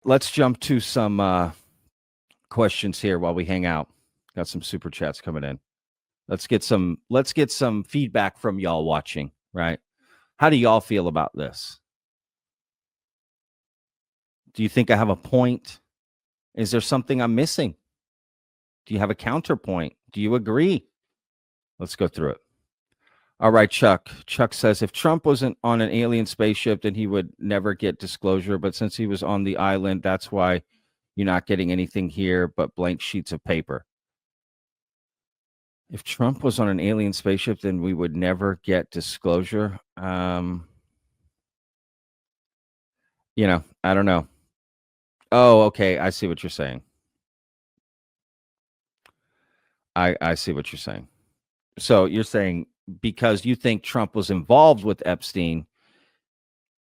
let's jump to some questions here while we hang out. Got some super chats coming in. Let's get some feedback from y'all watching, right? How do y'all feel about this? Do you think I have a point? Is there something I'm missing? Do you have a counterpoint? Do you agree? Let's go through it. All right, Chuck. Chuck says if Trump wasn't on an alien spaceship, then he would never get disclosure. But since he was on the island, that's why you're not getting anything here but blank sheets of paper. If Trump was on an alien spaceship, then we would never get disclosure. I don't know. Oh, okay. I see what you're saying. I see what you're saying. So you're saying because you think Trump was involved with Epstein,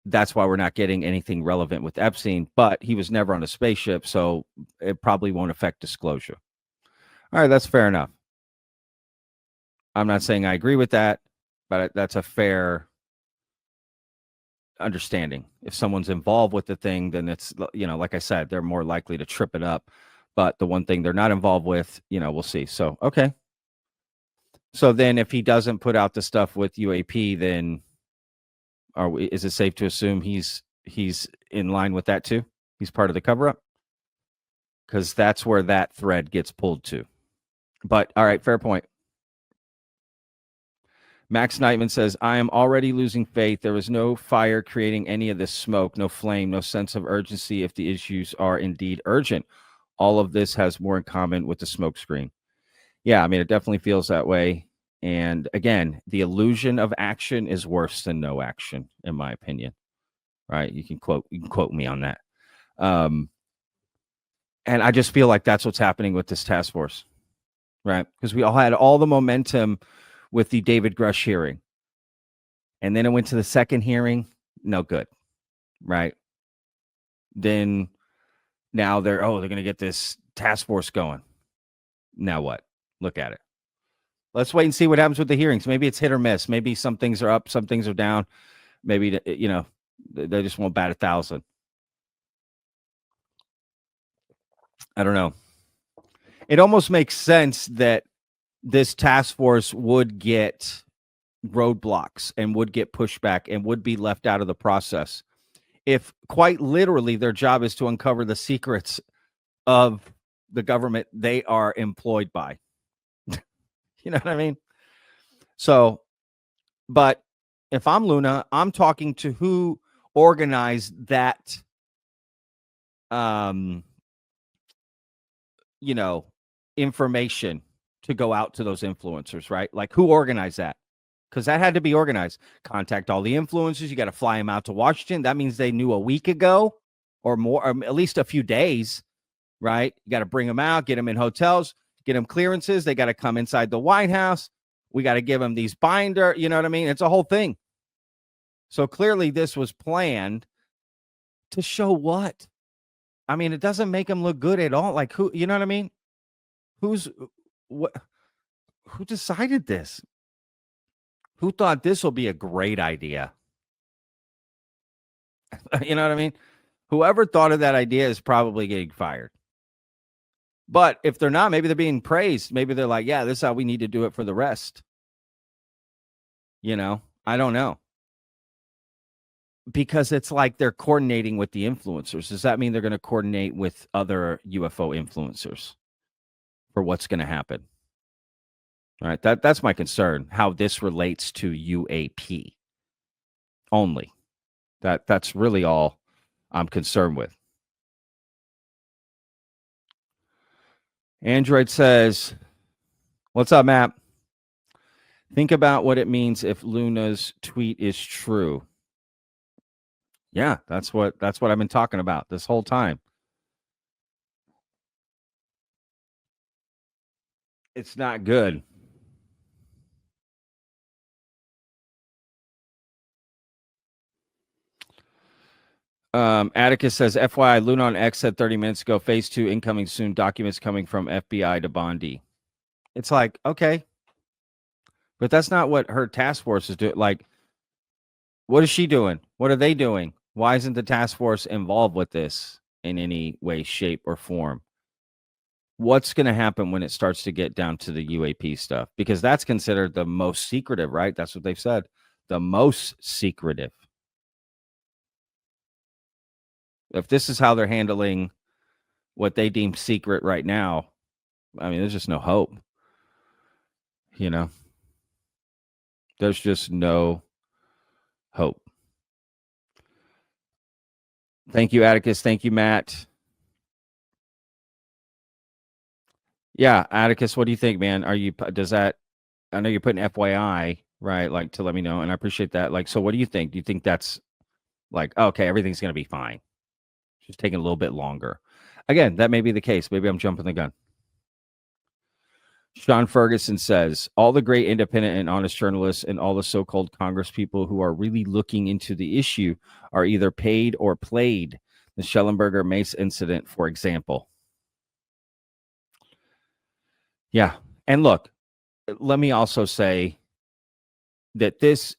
that's why we're not getting anything relevant with Epstein, but he was never on a spaceship, so it probably won't affect disclosure. All right, that's fair enough. I'm not saying I agree with that, but that's a fair understanding. If someone's involved with the thing, then it's, like I said, they're more likely to trip it up. But the one thing they're not involved with, we'll see. So, okay. So then if he doesn't put out the stuff with UAP, then is it safe to assume he's in line with that too? He's part of the cover up? Because that's where that thread gets pulled to. But all right, fair point. Max Knightman says, I am already losing faith. There is no fire creating any of this smoke, no flame, no sense of urgency if the issues are indeed urgent. All of this has more in common with the smoke screen. Yeah, I mean, it definitely feels that way. And again, the illusion of action is worse than no action, in my opinion. Right? You can quote me on that. And I just feel like that's what's happening with this task force, right? Because we all had all the momentum with the David Grusch hearing. And then it went to the second hearing, no good, right? Then now they're going to get this task force going. Now what? Look at it. Let's wait and see what happens with the hearings. Maybe it's hit or miss. Maybe some things are up, some things are down. Maybe, they just won't bat 1,000. I don't know. It almost makes sense that this task force would get roadblocks and would get pushback and would be left out of the process if quite literally their job is to uncover the secrets of the government they are employed by. You know what I mean? So, but if I'm Luna, I'm talking to who organized that, information to go out to those influencers, right? Like who organized that? Because that had to be organized. Contact all the influencers. You got to fly them out to Washington. That means they knew a week ago or more, or at least a few days, right? You got to bring them out, get them in hotels, get them clearances. They got to come inside the White House. We got to give them these binder. You know what I mean? It's a whole thing. So clearly this was planned to show what? I mean, it doesn't make them look good at all. Like who, you know what I mean? Who decided this? Who thought this will be a great idea? You know what I mean? Whoever thought of that idea is probably getting fired. But if they're not, maybe they're being praised. Maybe they're like, yeah, this is how we need to do it for the rest. I don't know. Because it's like they're coordinating with the influencers. Does that mean they're going to coordinate with other UFO influencers for what's going to happen? All right, that's my concern, how this relates to UAP only. That's really all I'm concerned with. Android says, what's up, Matt? Think about what it means if Luna's tweet is true. Yeah, that's what I've been talking about this whole time. It's not good. Atticus says, FYI, Luna on X said 30 minutes ago, phase 2 incoming soon, documents coming from FBI to Bondi. It's like, okay. But that's not what her task force is doing. Like, what is she doing? What are they doing? Why isn't the task force involved with this? in any way, shape, or form. What's going to happen when it starts to get down to the UAP stuff? Because that's considered the most secretive, right? That's what they've said. The most secretive. If this is how they're handling what they deem secret right now, I mean, there's just no hope. You know, there's just no hope. Thank you, Atticus. Thank you, Matt. Yeah, Atticus, what do you think, man? Does that, I know you're putting FYI, right? Like to let me know. And I appreciate that. Like, so what do you think? Do you think that's like, okay, everything's going to be fine? Just taking a little bit longer. Again, that may be the case. Maybe I'm jumping the gun. Sean Ferguson says, all the great independent and honest journalists and all the so-called Congress people who are really looking into the issue are either paid or played. The Schellenberger Mace incident, for example. Yeah. And look, let me also say that this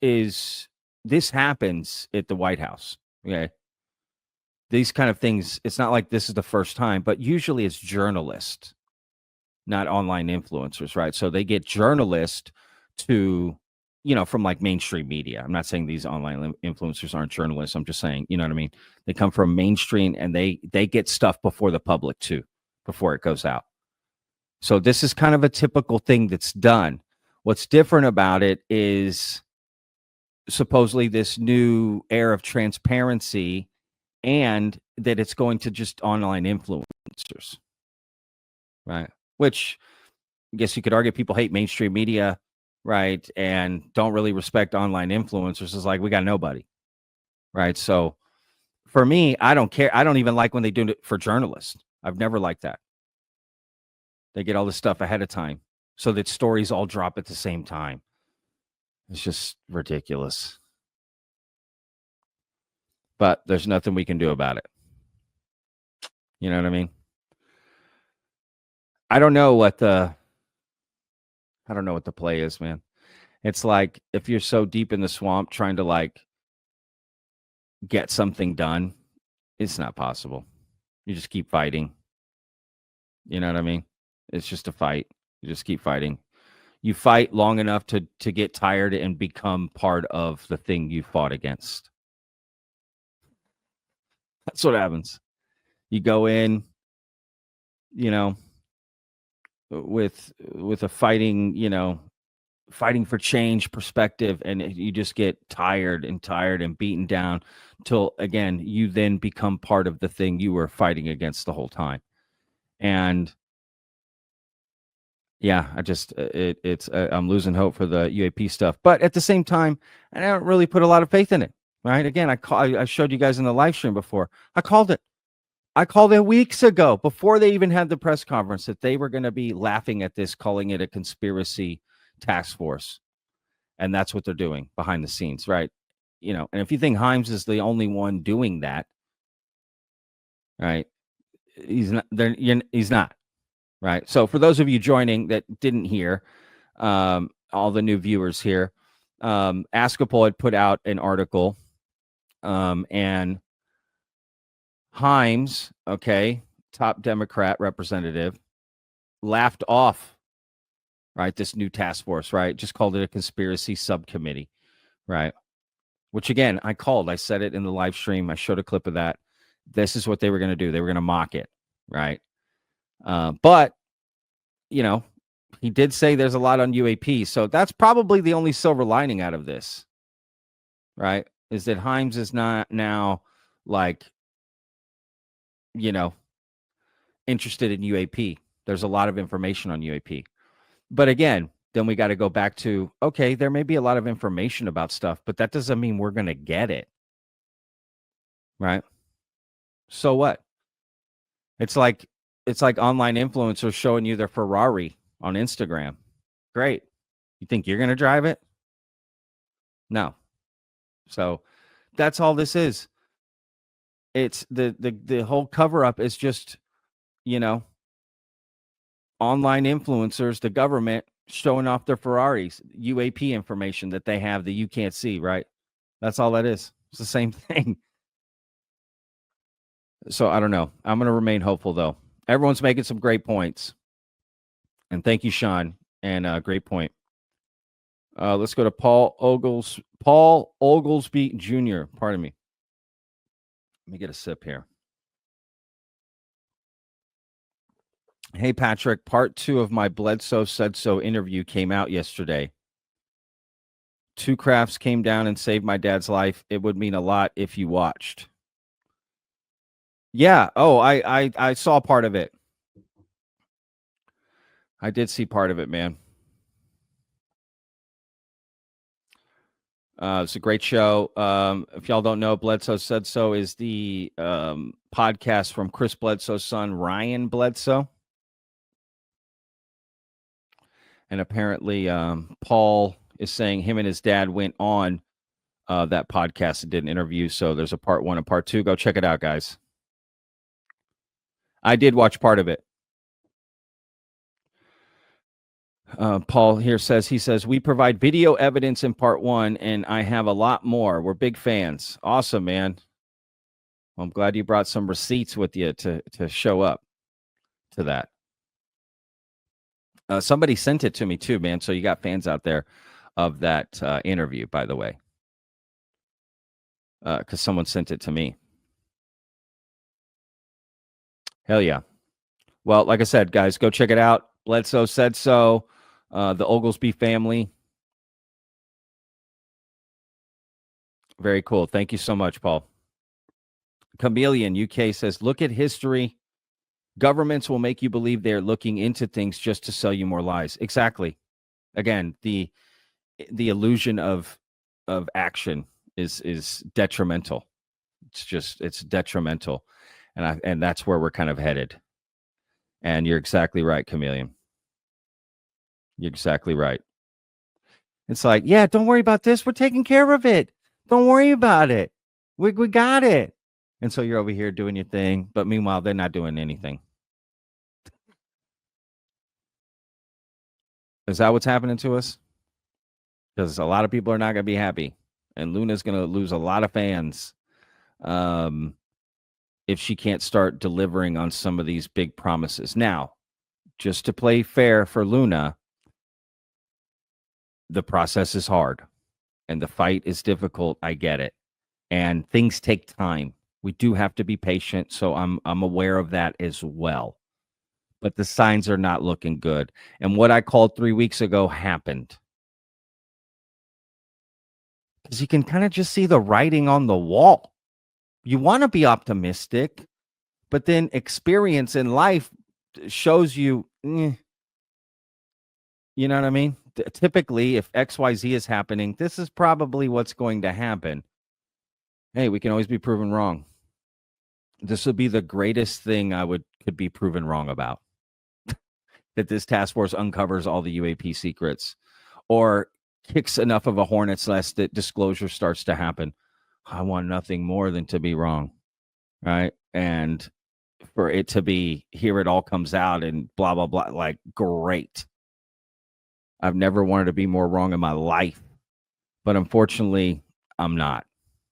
happens at the White House. Okay. These kind of things, it's not like this is the first time, but usually it's journalists, not online influencers, right? So they get journalists to, from like mainstream media. I'm not saying these online influencers aren't journalists. I'm just saying, you know what I mean? They come from mainstream and they get stuff before the public too, before it goes out. So this is kind of a typical thing that's done. What's different about it is supposedly this new air of transparency and that it's going to just online influencers, right? Which I guess you could argue people hate mainstream media, right? And don't really respect online influencers. It's like, we got nobody, right? So for me, I don't care. I don't even like when they do it for journalists. I've never liked that. They get all this stuff ahead of time so that stories all drop at the same time. It's just ridiculous. But there's nothing we can do about it. You know what I mean? I don't know what the play is, man. It's like if you're so deep in the swamp trying to like get something done, it's not possible. You just keep fighting. You know what I mean? It's just a fight. You just keep fighting. You fight long enough to get tired and become part of the thing you fought against. That's what happens. You go in, with a fighting for change perspective, and you just get tired and beaten down till again you then become part of the thing you were fighting against the whole time. And yeah, I'm losing hope for the UAP stuff, but at the same time, I don't really put a lot of faith in it. Right? Again, I showed you guys in the live stream before. I called it weeks ago before they even had the press conference that they were going to be laughing at this, calling it a conspiracy task force. And that's what they're doing behind the scenes, right? And if you think Himes is the only one doing that, right? He's not there. He's not, right? So for those of you joining that didn't hear, all the new viewers here, Askapol had put out an article, and Himes, okay, top Democrat representative, laughed off, right, this new task force, right? Just called it a conspiracy subcommittee, right? Which again, I said it in the live stream. I showed a clip of that. This is what they were going to do. They were going to mock it, right? But, he did say there's a lot on UAP. So that's probably the only silver lining out of this, right? Is that Himes is not now like, interested in UAP. There's a lot of information on UAP. But again, then we got to go back to, okay, there may be a lot of information about stuff, but that doesn't mean we're going to get it. Right? So what? It's like online influencers showing you their Ferrari on Instagram. Great. You think you're going to drive it? No. So that's all this is. It's the whole cover up is just, online influencers, the government showing off their Ferraris, UAP information that they have that you can't see, right? That's all that is. It's the same thing. So I don't know. I'm going to remain hopeful, though. Everyone's making some great points. And thank you, Sean. And great point. Let's go to Paul Oglesby Jr. Pardon me. Let me get a sip here. Hey, Patrick, part 2 of my Bledsoe Said So interview came out yesterday. 2 crafts came down and saved my dad's life. It would mean a lot if you watched. Yeah. Oh, I saw part of it. I did see part of it, man. It's a great show. If y'all don't know, Bledsoe Said So is the podcast from Chris Bledsoe's son, Ryan Bledsoe. And apparently, Paul is saying him and his dad went on that podcast and did an interview. So there's a part 1 and part 2. Go check it out, guys. I did watch part of it. Paul here says, we provide video evidence in part 1, and I have a lot more. We're big fans. Awesome, man. Well, I'm glad you brought some receipts with you to show up to that. Somebody sent it to me too, man. So you got fans out there of that interview, by the way, because someone sent it to me. Hell yeah. Well, like I said, guys, go check it out. Bledsoe Said So, the Oglesby family. Very cool. Thank you so much, Paul. Chameleon UK says, look at history. Governments will make you believe they're looking into things just to sell you more lies. Exactly. Again, the illusion of action is detrimental. It's detrimental. And that's where we're kind of headed. And you're exactly right, Chameleon. You're exactly right. It's like, yeah, don't worry about this. We're taking care of it. Don't worry about it. We got it. And so you're over here doing your thing. But meanwhile, they're not doing anything. Is that what's happening to us? Because a lot of people are not going to be happy. And Luna's going to lose a lot of fans if she can't start delivering on some of these big promises. Now, just to play fair for Luna, the process is hard and the fight is difficult. I get it. And things take time. We do have to be patient. So I'm aware of that as well. But the signs are not looking good. And what I called 3 weeks ago happened. Because you can kind of just see the writing on the wall. You want to be optimistic, but then experience in life shows you, you know what I mean? Typically, if XYZ is happening, this is probably what's going to happen. Hey, we can always be proven wrong. This would be the greatest thing could be proven wrong about. That this task force uncovers all the UAP secrets or kicks enough of a hornet's nest that disclosure starts to happen. I want nothing more than to be wrong, right? And for it to be, here it all comes out and blah, blah, blah, like, great. I've never wanted to be more wrong in my life, but unfortunately, I'm not.